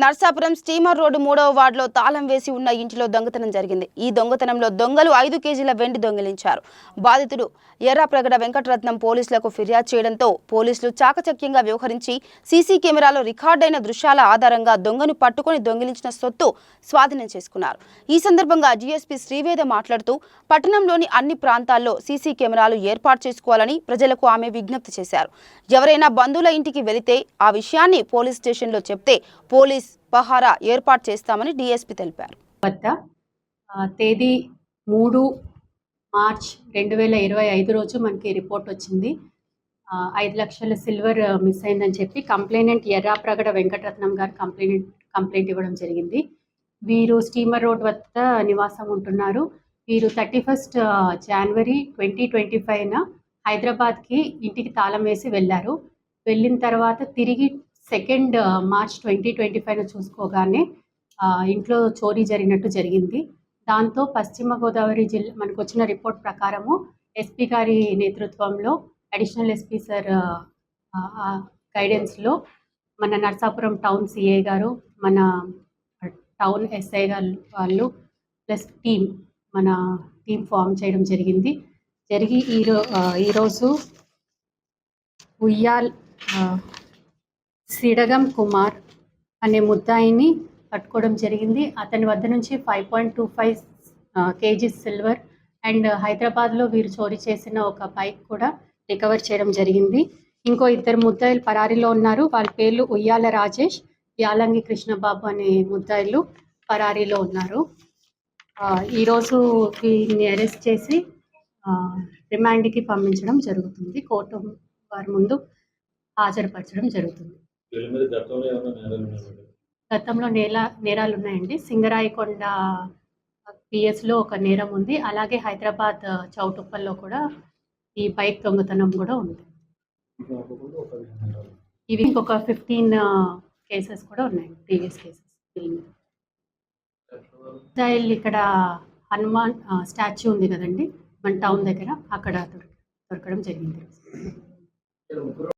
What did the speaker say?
Narsapuram steamer road 3వ వార్డులో తాళం వేసి ఉన్న ఇంటిలో దొంగతనం జరిగింది. ఈ దొంగతనంలో దొంగలు 5 కేజీల వెండి దొంగిలించారు. బాధితుడు ఎర్రాప్రగడ వెంకటరత్నం పోలీసులకు ఫిర్యాదు చేయడంతో పోలీసులు చాకచక్యంగా వ్యవహరించి సీసీ కెమెరాలో రికార్డైన దృశ్యాల ఆధారంగా దొంగను పట్టుకొని దొంగిలించిన సొత్తు స్వాధీనం చేసుకున్నారు. ఈ సందర్భంగా డీఎస్పీ శ్రీవేద మాట్లాడుతూ పట్టణంలోని అన్ని ప్రాంతాల్లో సీసీ కెమెరాలు ఏర్పాటు చేసుకోవాలని ప్రజలకు ఆమె విజ్ఞప్తి చేశారు. ఎవరైనా బంధువుల ఇంటికి వెళితే ఆ విషయాన్ని పోలీస్ స్టేషన్లో చెప్తే పోలీస్ పహారా ఏర్పాటు చేస్తామని డీఎస్పీ తెలిపారు. తేదీ 3 మార్చ్ 2025 రోజు మనకి రిపోర్ట్ వచ్చింది. 5 లక్షల సిల్వర్ మిస్ అయిందని చెప్పి కంప్లైనెంట్ ఎర్రాప్రగడ వెంకటరత్నం గారు కంప్లైంట్ ఇవ్వడం జరిగింది. వీరు స్టీమర్ రోడ్ వద్ద నివాసం ఉంటున్నారు. వీరు 31 జనవరి 2025న హైదరాబాద్కి ఇంటికి తాళం వేసి వెళ్ళారు. వెళ్ళిన తర్వాత తిరిగి 2 మార్చ్ 2025 చూసుకోగానే ఇంట్లో చోరీ జరిగినట్టు దాంతో పశ్చిమ గోదావరి జిల్లా మనకు వచ్చిన రిపోర్ట్ ప్రకారము ఎస్పీ గారి నేతృత్వంలో అడిషనల్ ఎస్పీ సార్ గైడెన్స్లో మన నర్సాపురం టౌన్ సిఏ గారు, మన టౌన్ ఎస్ఐ గారు వాళ్ళు ప్లస్ మన టీం ఫామ్ చేయడం జరిగింది. ఈరోజు ఉయ్యాల్ సిడగం కుమార్ అనే ముద్దాయిని పట్టుకోవడం జరిగింది. అతని వద్ద నుంచి 5.25 కేజీస్ సిల్వర్ అండ్ హైదరాబాద్లో వీరు చోరీ చేసిన ఒక బైక్ కూడా రికవర్ చేయడం జరిగింది. ఇంకో 2 ముద్దాయిలు పరారీలో ఉన్నారు. వాళ్ళ పేర్లు ఉయ్యాల రాజేష్, యాలంగి కృష్ణబాబు అనే ముద్దాయిలు పరారీలో ఉన్నారు. ఈరోజు వీరిని అరెస్ట్ చేసి రిమాండ్కి పంపించడం జరుగుతుంది. కోర్టు వారి ముందు హాజరుపరచడం జరుగుతుంది. గతంలో నేరాలు ఉన్నాయండి. సింగరాయకొండ పిఎస్లో ఒక నేరం ఉంది. అలాగే హైదరాబాద్ చౌటుప్పల్లో కూడా ఈ బైక్ దొంగతనం కూడా ఉంది. ఇవి ఇంకొక 15 కేసెస్ కూడా ఉన్నాయి, ప్రీవియస్ కేసెస్. ఇక్కడ హనుమాన్ స్టాచ్యూ ఉంది కదండి మన టౌన్ దగ్గర, అక్కడ దొరకడం జరిగింది.